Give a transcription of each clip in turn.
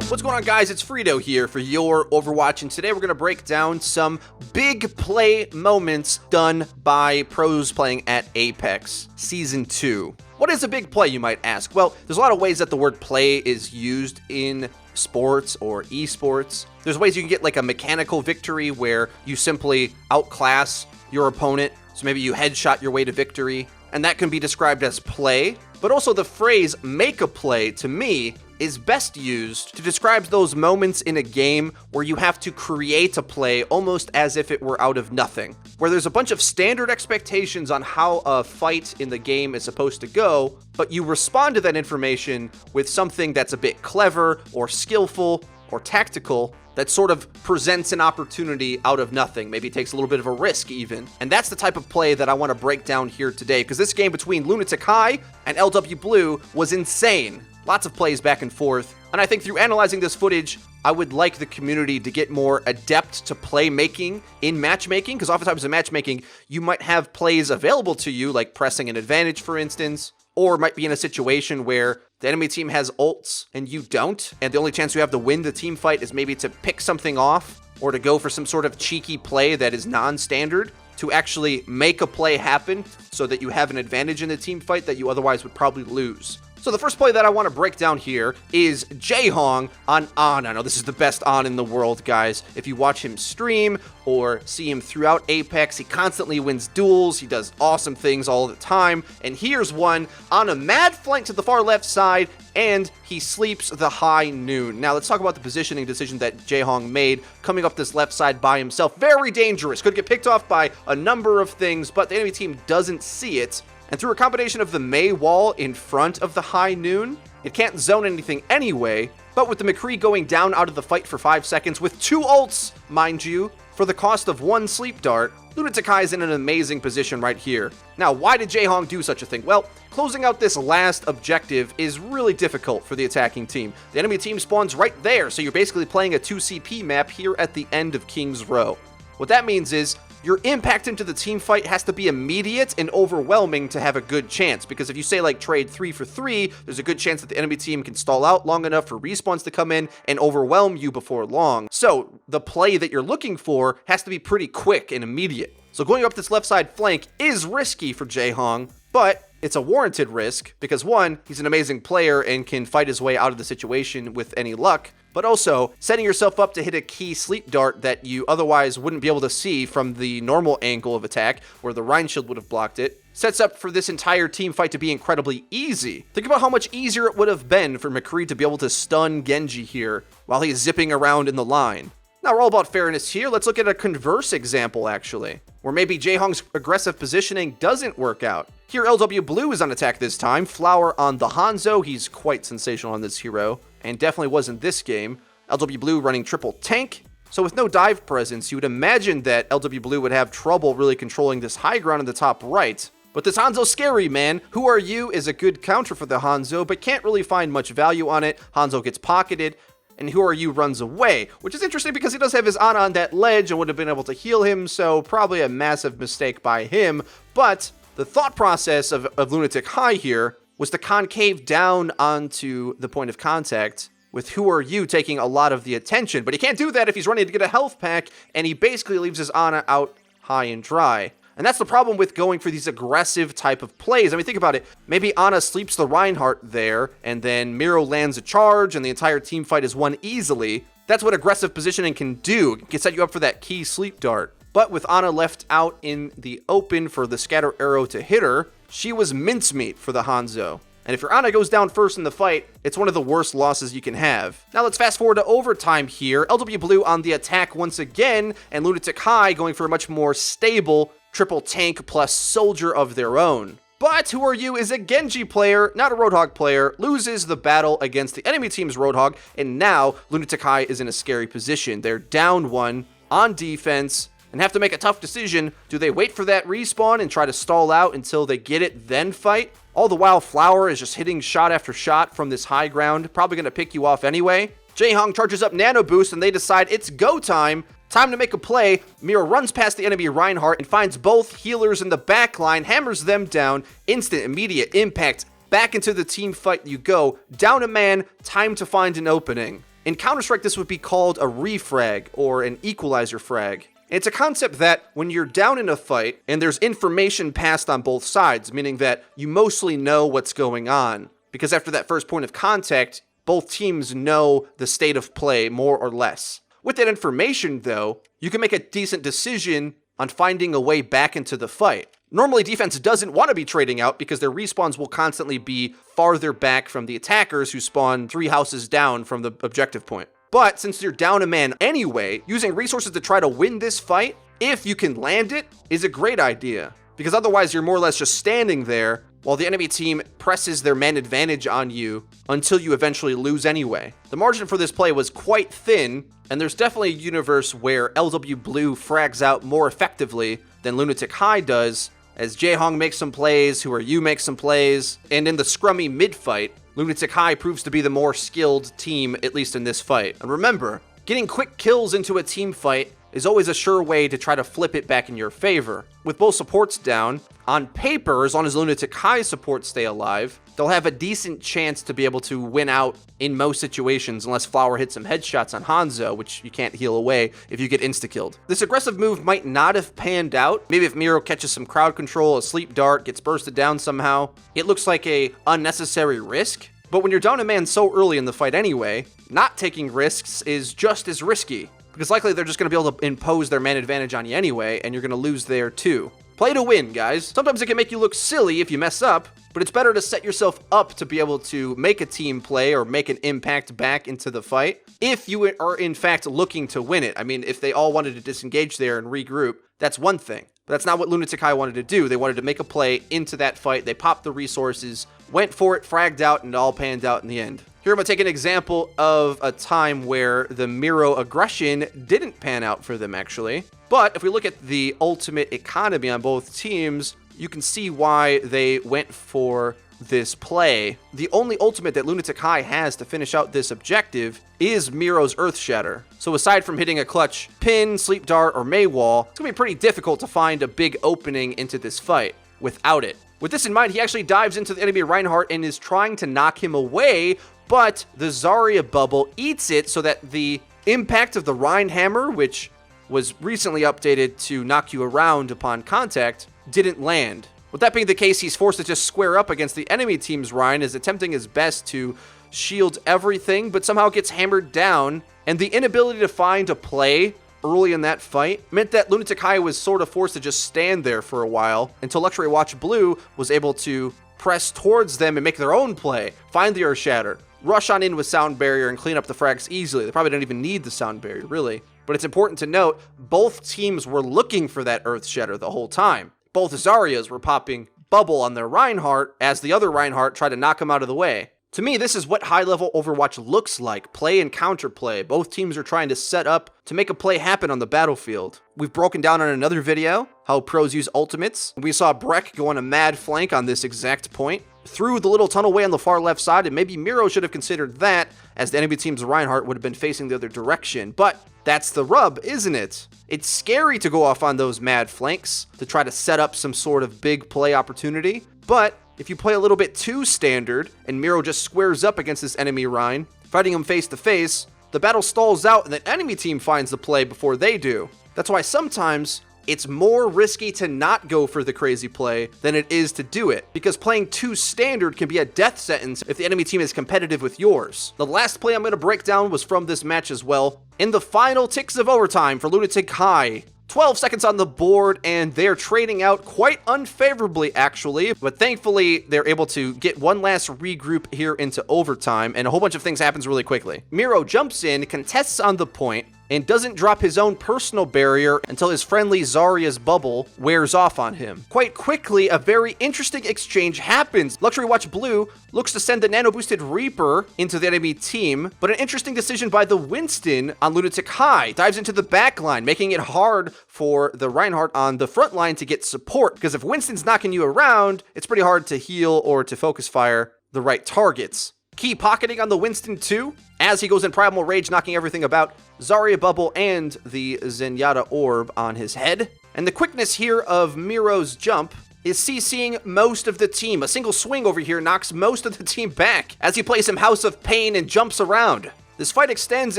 What's going on, guys? It's FREEDO here for Your Overwatch, and today we're going to break down some big play moments done by pros playing at Apex Season 2. What is a big play, you might ask? Well, there's a lot of ways that the word play is used in sports or esports. There's ways you can get like a mechanical victory where you simply outclass your opponent, so maybe you headshot your way to victory, and that can be described as play. But also the phrase make a play, to me, is best used to describe those moments in a game where you have to create a play almost as if it were out of nothing, where there's a bunch of standard expectations on how a fight in the game is supposed to go, but you respond to that information with something that's a bit clever or skillful or tactical that sort of presents an opportunity out of nothing. Maybe it takes a little bit of a risk even. And that's the type of play that I want to break down here today, because this game between Lunatic High and LW Blue was insane. Lots of plays back and forth, and I think through analyzing this footage, I would like the community to get more adept to playmaking in matchmaking, because oftentimes in matchmaking, you might have plays available to you, like pressing an advantage, for instance, or might be in a situation where the enemy team has ults and you don't, and the only chance you have to win the team fight is maybe to pick something off, or to go for some sort of cheeky play that is non-standard, to actually make a play happen so that you have an advantage in the team fight that you otherwise would probably lose. So the first play that I want to break down here is JaeHoon on Ana. Now, this is the best Ana in the world, guys. If you watch him stream or see him throughout Apex, he constantly wins duels. He does awesome things all the time. And here's one on a mad flank to the far left side, and he sleeps the high noon. Now, let's talk about the positioning decision that JaeHoon made coming up this left side by himself. Very dangerous. Could get picked off by a number of things, but the enemy team doesn't see it. And through a combination of the Mei wall in front of the high noon, it can't zone anything anyway, but with the McCree going down out of the fight for 5 seconds with 2 ults, mind you, for the cost of 1 sleep dart, Lunatic High is in an amazing position right here. Now, why did JaeHoon do such a thing? Well, closing out this last objective is really difficult for the attacking team. The enemy team spawns right there, so you're basically playing a 2CP map here at the end of King's Row. What that means is, your impact into the team fight has to be immediate and overwhelming to have a good chance, because if you say like trade 3 for 3, there's a good chance that the enemy team can stall out long enough for respawns to come in and overwhelm you before long. So the play that you're looking for has to be pretty quick and immediate. So going up this left side flank is risky for JaeHoon, but it's a warranted risk because, one, he's an amazing player and can fight his way out of the situation with any luck, but also setting yourself up to hit a key sleep dart that you otherwise wouldn't be able to see from the normal angle of attack where the Rhine Shield would have blocked it, sets up for this entire team fight to be incredibly easy. Think about how much easier it would have been for McCree to be able to stun Genji here while he's zipping around in the line. Now, we're all about fairness here. Let's look at a converse example, actually, where maybe JaeHoon's aggressive positioning doesn't work out. Here, LW Blue is on attack this time. Flower on the Hanzo. He's quite sensational on this hero, and definitely was in this game. LW Blue running triple tank. So with no dive presence, you would imagine that LW Blue would have trouble really controlling this high ground in the top right. But this Hanzo's scary, man. Who Are You is a good counter for the Hanzo, but can't really find much value on it. Hanzo gets pocketed, and Who Are You runs away, which is interesting because he does have his Ana on that ledge and would have been able to heal him, so probably a massive mistake by him. But the thought process of Lunatic High here was to concave down onto the point of contact, with Who Are You taking a lot of the attention. But he can't do that if he's running to get a health pack, and he basically leaves his Ana out high and dry. And that's the problem with going for these aggressive type of plays. I mean, think about it. Maybe Ana sleeps the Reinhardt there, and then Miro lands a charge, and the entire team fight is won easily. That's what aggressive positioning can do. It can set you up for that key sleep dart. But with Ana left out in the open for the scatter arrow to hit her, she was mincemeat for the Hanzo. And if your Ana goes down first in the fight, it's one of the worst losses you can have. Now let's fast forward to overtime here. LW Blue on the attack once again, and Lunatic High going for a much more stable triple tank plus soldier of their own. But Who Are You is a Genji player, not a Roadhog player, loses the battle against the enemy team's Roadhog, and now Lunatic High is in a scary position. They're down 1 on defense and have to make a tough decision. Do they wait for that respawn and try to stall out until they get it, then fight? All the while, Flower is just hitting shot after shot from this high ground, probably going to pick you off anyway. JaeHoon charges up Nano Boost, and they decide it's go time. Time to make a play. Mira runs past the enemy Reinhardt and finds both healers in the back line, hammers them down. Instant, immediate impact. Back into the team fight you go. Down a man, time to find an opening. In Counter-Strike, this would be called a Reef Rag or an equalizer frag. It's a concept that when you're down in a fight and there's information passed on both sides, meaning that you mostly know what's going on, because after that first point of contact, both teams know the state of play more or less. With that information, though, you can make a decent decision on finding a way back into the fight. Normally, defense doesn't want to be trading out because their respawns will constantly be farther back from the attackers who spawn 3 houses down from the objective point. But since you're down a man anyway, using resources to try to win this fight, if you can land it, is a great idea. Because otherwise, you're more or less just standing there while the enemy team presses their man advantage on you until you eventually lose anyway. The margin for this play was quite thin, and there's definitely a universe where LW Blue frags out more effectively than Lunatic High does, as JaeHoon makes some plays, Who Are You makes some plays, and in the scrummy mid-fight, Lunatic High proves to be the more skilled team, at least in this fight. And remember, getting quick kills into a team fight is always a sure way to try to flip it back in your favor. With both supports down, on paper, as long as Lunatic High supports stay alive, they'll have a decent chance to be able to win out in most situations unless Flower hits some headshots on Hanzo, which you can't heal away if you get insta-killed. This aggressive move might not have panned out. Maybe if Miro catches some crowd control, a sleep dart, gets bursted down somehow, it looks like a unnecessary risk. But when you're down a man so early in the fight anyway, not taking risks is just as risky, because likely they're just going to be able to impose their man advantage on you anyway, and you're going to lose there too. Play to win, guys. Sometimes it can make you look silly if you mess up, but it's better to set yourself up to be able to make a team play or make an impact back into the fight if you are in fact looking to win it. I mean, if they all wanted to disengage there and regroup, that's one thing. But that's not what Lunatic High wanted to do. They wanted to make a play into that fight. They popped the resources, went for it, fragged out, and it all panned out in the end. Here I'm going to take an example of a time where the Miro aggression didn't pan out for them, actually. But if we look at the ultimate economy on both teams, you can see why they went for this play. The only ultimate that Lunatic High has to finish out this objective is Miro's Earth Shatter. So aside from hitting a clutch pin, sleep dart, or Maywall, it's going to be pretty difficult to find a big opening into this fight without it. With this in mind, he actually dives into the enemy Reinhardt and is trying to knock him away, but the Zarya bubble eats it so that the impact of the Rein Hammer, which was recently updated to knock you around upon contact, didn't land. With that being the case, he's forced to just square up against the enemy team's Rein, is attempting his best to shield everything, but somehow gets hammered down, and the inability to find a play early in that fight meant that Lunatic High was sort of forced to just stand there for a while until Luxury Watch Blue was able to press towards them and make their own play, find the Earth Shatter, rush on in with Sound Barrier, and clean up the frags easily. They probably didn't even need the Sound Barrier, really. But it's important to note, both teams were looking for that Earth Shatter the whole time. Both Zaryas were popping bubble on their Reinhardt as the other Reinhardt tried to knock him out of the way. To me, this is what high-level Overwatch looks like, play and counterplay. Both teams are trying to set up to make a play happen on the battlefield. We've broken down on another video how pros use ultimates. We saw Breck go on a mad flank on this exact point through the little tunnel way on the far left side, and maybe Miro should have considered that, as the enemy team's Reinhardt would have been facing the other direction. But that's the rub, isn't it? It's scary to go off on those mad flanks to try to set up some sort of big play opportunity, but if you play a little bit too standard and Miro just squares up against this enemy Rein, fighting him face to face, the battle stalls out and the enemy team finds the play before they do. That's why sometimes it's more risky to not go for the crazy play than it is to do it, because playing too standard can be a death sentence if the enemy team is competitive with yours. The last play I'm going to break down was from this match as well. In the final ticks of overtime for Lunatic High, 12 seconds on the board, and they're trading out quite unfavorably, actually. But thankfully, they're able to get one last regroup here into overtime, and a whole bunch of things happens really quickly. Miro jumps in, contests on the point, and doesn't drop his own personal barrier until his friendly Zarya's bubble wears off on him. Quite quickly, a very interesting exchange happens. Luxury Watch Blue looks to send the nano-boosted Reaper into the enemy team, but an interesting decision by the Winston on Lunatic High dives into the back line, making it hard for the Reinhardt on the front line to get support, because if Winston's knocking you around, it's pretty hard to heal or to focus fire the right targets. Key pocketing on the Winston too, as he goes in Primal Rage, knocking everything about, Zarya Bubble and the Zenyatta Orb on his head. And the quickness here of Miro's jump is CCing most of the team. A single swing over here knocks most of the team back as he plays some House of Pain and jumps around. This fight extends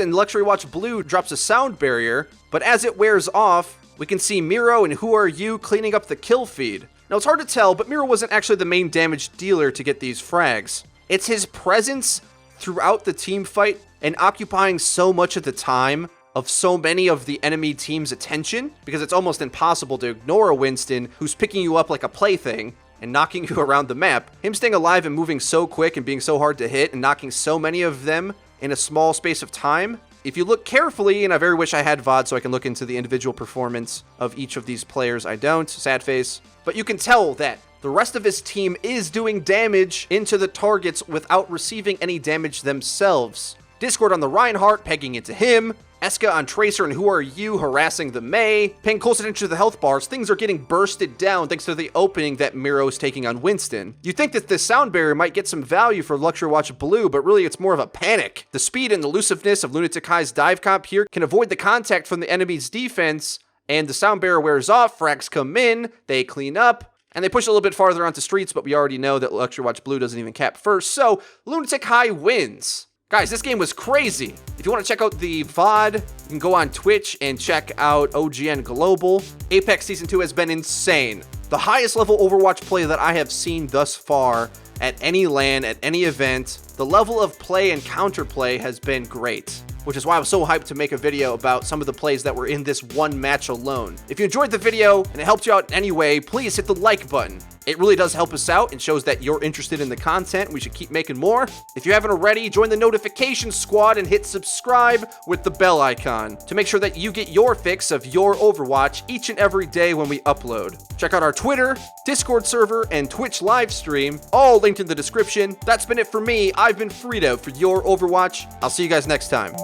and Luxury Watch Blue drops a sound barrier, but as it wears off, we can see Miro and Who Are You cleaning up the kill feed. Now it's hard to tell, but Miro wasn't actually the main damage dealer to get these frags. It's his presence throughout the team fight and occupying so much of the time of so many of the enemy team's attention, because it's almost impossible to ignore a Winston who's picking you up like a plaything and knocking you around the map. Him staying alive and moving so quick and being so hard to hit and knocking so many of them in a small space of time. If you look carefully, and I very wish I had VOD so I can look into the individual performance of each of these players, I don't, sad face, but you can tell that the rest of his team is doing damage into the targets without receiving any damage themselves. Discord on the Reinhardt, pegging into him. Eska on Tracer and Who Are You harassing the Mei. Paying close attention to the health bars, things are getting bursted down thanks to the opening that Miro's taking on Winston. You'd think that this sound barrier might get some value for Luxury Watch Blue, but really it's more of a panic. The speed and elusiveness of Lunatic High's dive comp here can avoid the contact from the enemy's defense, and the sound barrier wears off, frags come in, they clean up, and they push a little bit farther onto streets, but we already know that Luxury Watch Blue doesn't even cap first, so Lunatic High wins. Guys, this game was crazy. If you want to check out the VOD, you can go on Twitch and check out OGN Global. Apex Season 2 has been insane. The highest level Overwatch play that I have seen thus far at any LAN, at any event. The level of play and counterplay has been great, which is why I was so hyped to make a video about some of the plays that were in this one match alone. If you enjoyed the video and it helped you out in any way, please hit the like button. It really does help us out and shows that you're interested in the content. We should keep making more. If you haven't already, join the notification squad and hit subscribe with the bell icon to make sure that you get your fix of your Overwatch each and every day when we upload. Check out our Twitter, Discord server, and Twitch live stream, all linked in the description. That's been it for me. I've been FREEDO for Your Overwatch. I'll see you guys next time.